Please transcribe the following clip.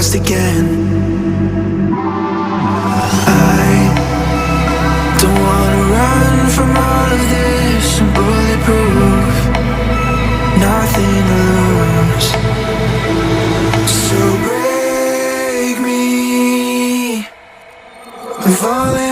lost again. I don't wanna run from all of this. I'm bulletproof, nothing to lose. So break me, I'm falling